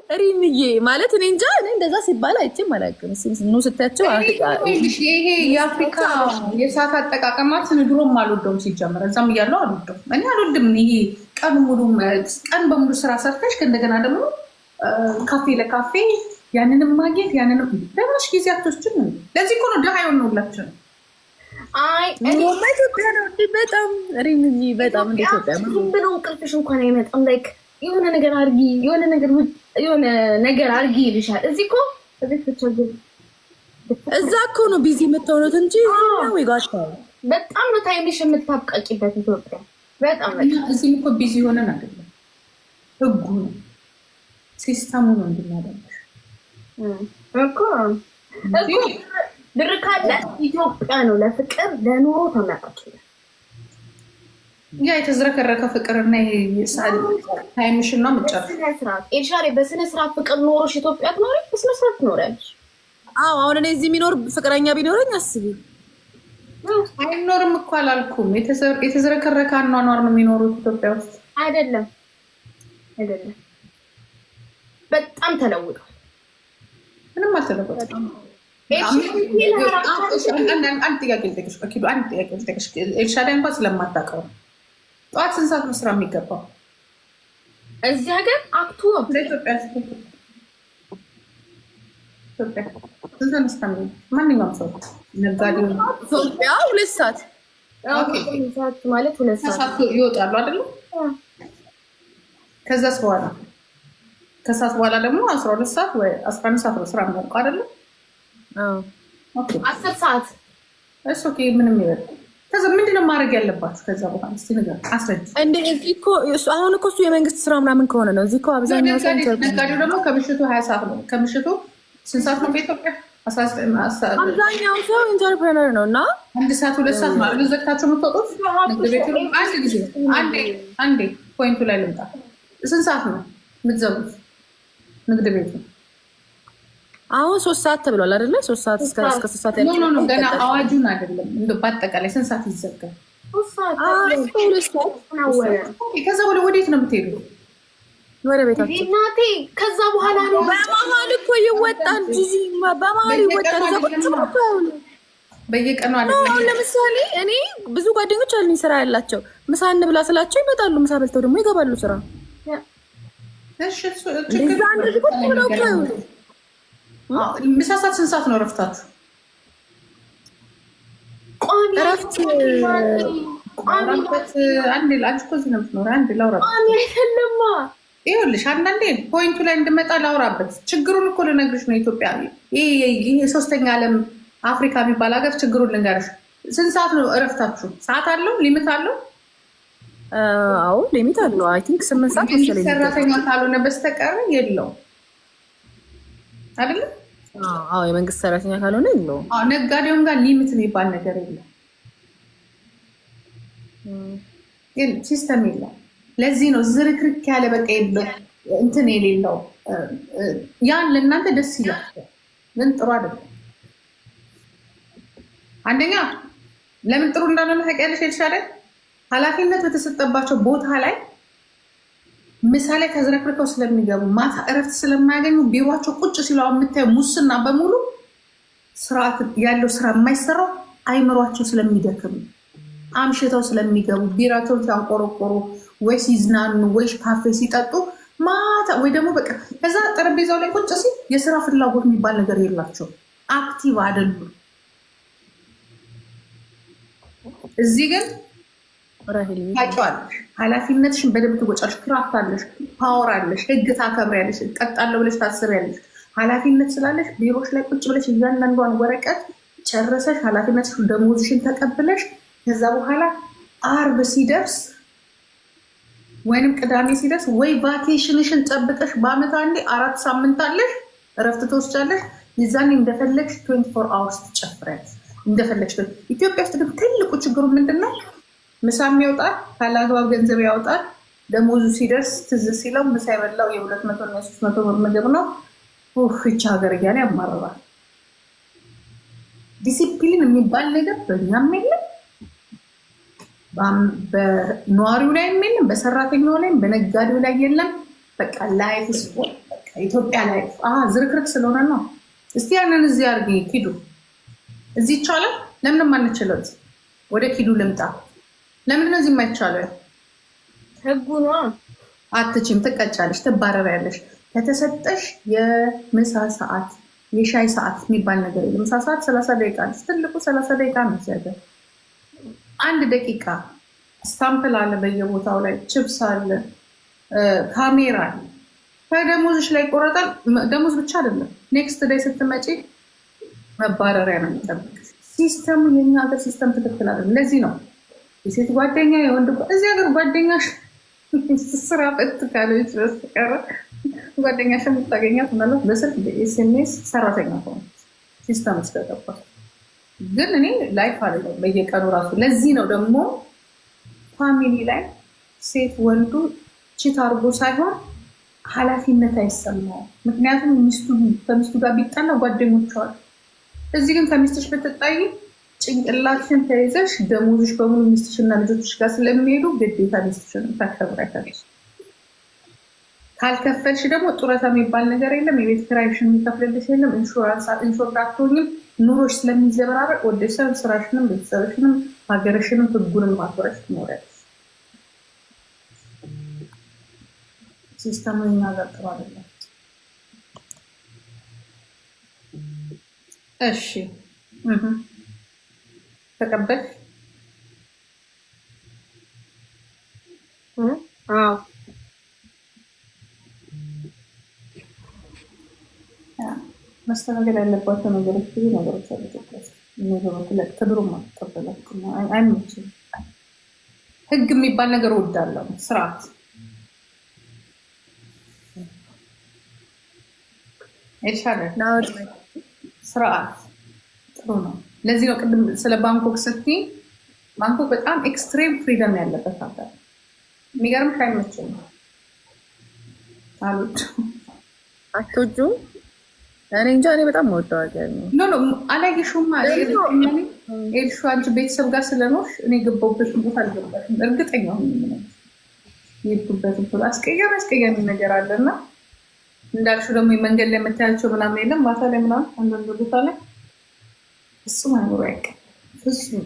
ሪምዬ ማለት እኔ እንጃ እኔ እንደዛ ሲባል አይቼም አላውቅም። ነው ስታቸው ይሄ የአፍሪካ የሰዓት አጠቃቀማት ድሮም አልወደውም። ሲጀመር እዛም እያለው አልወደውም። እኔ አልወድም። ይሄ ቀን ሙሉ ቀን በሙሉ ስራ ሰርተሽ እንደገና ደግሞ ካፌ ለካፌ ያንንም ማግኘት ያንንም በማሽ ጊዜያቶችን ለዚህ እኮ ነው ደሃ የሆነውላችሁ። አይ ኢትዮጵያ ነው እንዴ? በጣም ሪምዬ በጣም እንደ ኢትዮጵያ ነው ብሎ እንቅልፍሽ እንኳን አይመጣም። ላይክ የሆነ ነገር አርጊ የሆነ ነገር አርጊ ይልሻል። እዚህ እኮ እዚህ ተቸገረ እዛ እኮ ነው ቢዚ የምትሆኑት እንጂ ነው ይጋሻው። በጣም ነው ታይምሽ የምታብቃቂበት ኢትዮጵያ። በጣም እዚህ እኮ ቢዚ ሆነን አይደለም፣ ህጉ ነው ሲስተሙ ነው እንድናደርግሽ እኮ ብር ካለ ኢትዮጵያ ነው ለፍቅር ለኑሮ ተመራጭ። ያ የተዝረከረከ ፍቅርና ታይምሽን ነው የምትጨርሺው። በስነ ስርዓት ኤልሻሌ በስነ ስርዓት ፍቅር ኖሮሽ ኢትዮጵያ ትኖሪ በስነ ስርዓት ትኖሪያለሽ። አዎ አሁን እኔ እዚህ የሚኖር ፍቅረኛ ቢኖረኝ አስቢ። አይኖርም እኮ አላልኩም። የተዝረከረከ አኗኗር ነው የሚኖሩት ኢትዮጵያ ውስጥ። አይደለም በጣም ተለውጧል። ምንም አልተለወጠም። አንድ ጥያቄ ልጠይቅሽ። ኤልሻዳይ እንኳን ስለማታውቀው ነው። ጠዋት ስንት ሰዓት ነው ስራ የሚገባው? እዚህ ሀገር አክቱ ለኢትዮጵያ ማንኛውም ሰው ነጋዴ ኢትዮጵያ 2 ሰዓት ማለት 2 ሰዓት ይወጣሉ አይደለ? ከዛስ በኋላ ከሰዓት በኋላ ደግሞ 12 ሰዓት ወይ 11 ሰዓት ነው ስራ የሚያልቀው አይደለ? 10 ሰዓት እሱ ምንም ይበል። ከዛ ምንድነው ማድረግ ያለባችሁ? ከዛ በኋላ እስቲ ነገር አስረጅ። እንደ እዚህ እኮ አሁን እኮ እሱ የመንግስት ስራ ምናምን ከሆነ ነው። እዚህ እኮ አብዛኛው ሰው ነጋዴው ደግሞ ከምሽቱ 20 ሰዓት ነው። ከምሽቱ ስንት ሰዓት ነው በኢትዮጵያ? 19 አብዛኛው ሰው ኢንተርፕረነር ነው እና 1 ሰዓት 2 ሰዓት ማለት ነው ዘግታችሁ የምትወጡት። ንግድ ቤቱ አንድ ጊዜ አንዴ ፖይንቱ ላይ ልምጣ። ስንት ሰዓት ነው የምትዘጉት ንግድ ቤቱ? አሁን 3 ሰዓት ተብሏል አይደለ? 3 ሰዓት እስከ 3 ሰዓት ያለው ነው። ገና አዋጁን አይደለም በአጠቃላይ ስንት ሰዓት ይዘጋል? 3 ሰዓት ከዛ ወዴት ነው የምትሄዱ? ወደ ቤታችሁ እናቴ። ከዛ በኋላ ነው በመሀል እኮ ይወጣል ጂጂ፣ በመሀል ይወጣል። በየቀኑ ለምሳሌ እኔ ብዙ ጓደኞች አሉኝ ስራ ያላቸው። ምሳ እንብላ ስላቸው ይመጣሉ። ምሳ በልተው ደግሞ ይገባሉ ስራ። ምሳ ሰዓት ስንት ሰዓት ነው እረፍታችሁ? እረፍት አንዴ ለአንቺ እኮ እዚህ ነው የምትኖሪው። አንዴ ላውራ ይኸውልሽ፣ አንዳንዴ ፖይንቱ ላይ እንድመጣ ላውራበት። ችግሩን እኮ ልነግርሽ ነው። ኢትዮጵያ ይሄ 3ኛ ዓለም አፍሪካ የሚባል ሀገር ችግሩን ልንገርሽ። ስንት ሰዓት ነው እረፍታችሁ? ሰዓት አለው? ሊሚት አለው? አዎ ሊሚት አለው። አይ ቲንክ 8 ሰዓት መሰለኝ። ሰራተኛ ካልሆነ በስተቀር የለውም አይደለም? አዎ የመንግስት ሰራተኛ ካልሆነ የለውም። አዎ ነጋዴውም ጋር ሊሚት የሚባል ነገር የለም። ሲስተም የለም። ለዚህ ነው ዝርክርክ ያለ በቃ እንትን የሌለው። ያን ለእናንተ ደስ ይላል፣ ግን ጥሩ አይደለም። አንደኛ ለምን ጥሩ እንዳልሆነ ታውቂያለሽ? ኤልሻዳይ ኃላፊነት በተሰጠባቸው ቦታ ላይ ምሳ ላይ ተዝረክርከው ስለሚገቡ ማታ እረፍት ስለማያገኙ ቢሯቸው ቁጭ ሲለው የምታየው ሙስና በሙሉ ስርዓት ያለው ስራ የማይሰራው አይምሯቸው ስለሚደክም አምሽተው ስለሚገቡ ቢራቸውን ሲያንቆረቆሩ ወይ ሲዝናኑ ወይ ካፌ ሲጠጡ ማታ ወይ ደግሞ በቃ ከዛ ጠረጴዛው ላይ ቁጭ ሲል የስራ ፍላጎት የሚባል ነገር የላቸው፣ አክቲቭ አይደሉም። እዚህ ግን ታውቂዋለሽ፣ ኃላፊነትሽን በደንብ ትወጫለሽ። ክራፍት አለሽ፣ ፓወር አለሽ፣ ህግ ታከብሪያለሽ፣ እቀጣለሁ ብለሽ ታስቢያለሽ። ኃላፊነት ስላለሽ ቢሮሽ ላይ ቁጭ ብለሽ እያንዳንዷን ወረቀት ጨረሰሽ ኃላፊነትሽ ደሞዝሽን ተቀብለሽ ከዛ በኋላ አርብ ሲደርስ ወይንም ቅዳሜ ሲደርስ ወይ ቫኬሽንሽን ጠብቀሽ በአመት አንዴ 4 ሳምንት አለሽ እረፍት ትወስጃለሽ። የዛኔ እንደፈለግሽ 24 አወርስ ትጨፍሪያለሽ እንደፈለግሽ። ኢትዮጵያ ውስጥ ግን ትልቁ ችግሩ ምንድነው? ምሳም ያወጣል፣ ካላግባብ ገንዘብ ያወጣል። ደሞዙ ሲደርስ ትዝ ሲለው ምሳ የበላው የ200 እና 300 ብር ምግብ ነው። ይቺ ሀገር እያለ ያማረራል። ዲሲፕሊን የሚባል ነገር በእኛም የለም፣ በነዋሪው ላይ የለም፣ በሰራተኛው ላይ በነጋዴው ላይ የለም። በቃ ላይፍ ስፖርት ኢትዮጵያ ላይ ዝርክርክ ስለሆነ ነው። እስቲ ያንን እዚህ አድርጊ ኪዱ። እዚህ ይቻላል። ለምንም አንችለው። ወደ ኪዱ ልምጣ። ለምን ነው እዚህ የማይቻለው? ህጉ ነው። አትችም፣ ትቀጫለሽ፣ ትባረሪያለሽ። ከተሰጠሽ የምሳ ሰዓት የሻይ ሰዓት የሚባል ነገር የለም። ምሳ ሰዓት 30 ደቂቃ ነች። ትልቁ 30 ደቂቃ ነው። ሲያገር 1 ደቂቃ ስታምፕል አለ፣ በየቦታው ላይ ችፕስ አለ፣ ካሜራ አለ። ከደሞዝሽ ላይ ይቆረጣል። ደሞዝ ብቻ አይደለም፣ ኔክስት ዴይ ስትመጪ መባረሪያ ነው የሚጠብቅ። ሲስተሙ የኛ ሀገር ሲስተም ትክክል አይደለም። ለዚህ ነው የሴት ጓደኛ የወንድ እዚህ ሀገር ጓደኛሽ ስራ ፈት ካለች በስተቀር ጓደኛሽ የምታገኛት ማለት በስልክ በኤስኤምኤስ ሰራተኛ ሆነ ሲስተም እስከገባት። ግን እኔ ላይፍ አይደለም በየቀኑ ራሱ። ለዚህ ነው ደግሞ ፋሚሊ ላይ ሴት ወንዱ ቺት አድርጎ ሳይሆን ኃላፊነት አይሰማውም። ምክንያቱም ከሚስቱ ጋር ቢጣላ ጓደኞቿ አሉ። እዚህ ግን ከሚስትሽ ብትጣይ ጭንቅላትሽን ተይዘሽ ደሞዝሽ በሙሉ ሚስትሽና ልጆችሽ ጋር ስለሚሄዱ ግዴታ ሚስትሽን ታከብሪያታለሽ። ካልከፈልሽ ደግሞ ጡረታ የሚባል ነገር የለም። የቤት ኪራይሽን የሚከፍልልሽ የለም። ኢንሹራንስ አትሆኝም። ኑሮሽ ስለሚዘበራረቅ ወደሽም ስራሽንም ቤተሰብሽንም ሀገርሽንም ህጉንም ማክበረሽ ትኖሪያለሽ። ሲስተሙ እኛ ጋር ጥሩ አይደለም። እሺ ተቀበል። መስተናገድ ያለባቸው ነገሮች ብዙ ነገሮች አሉ። ከድሮም አትቀበላችሁም፣ አይመችም። ህግ የሚባል ነገር እወዳለሁ። ስርዓት ስርዓት ጥሩ ነው። ለዚህ ነው ቅድም ስለ ባንኮክ ስትይ ባንኮክ በጣም ኤክስትሬም ፍሪደም ያለበት ሀገር። የሚገርምሽ አይመችም አሉት አቶጁ እኔ እንጃ። እኔ በጣም ወደው ሀገር ነው። ኖ አላየሽውም? ኤልሹ አንቺ ቤተሰብ ጋር ስለኖርሽ እኔ ገባሁበትን ቦታ አልገባሽም። እርግጠኛ ሆኜ የሄድኩበትን ቦታ አስቀያሚ ነገር አለና እንዳልሽው ደግሞ መንገድ ላይ የምታያቸው ምናምን የለም ማታ ላይ ምናምን አንዳንድ ቦታ ላይ እሱም አይኖሩ አይቀር ፍጹም።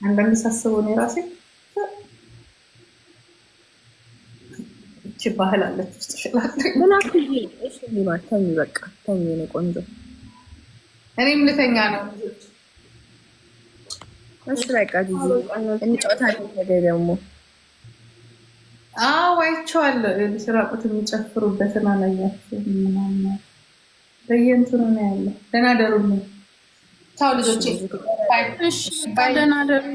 አንዳንድ ሳስበው ነው የራሴ እቺ ባህል አለች ውስጥ ይችላል። ተኝ በቃ ተኝ ነው ቆንጆ። እኔም ልተኛ ነው። እሺ በቃ ጂጂ እንጫወታለን። ነገር ደግሞ አይቼዋለሁ። ስራቁት የሚጨፍሩበትን አላያችሁም? ምናምን በየእንትኑ ነው ያለው። ደህና ደሩልኝ። ቻው ልጆቼ። ደህና ደሩ።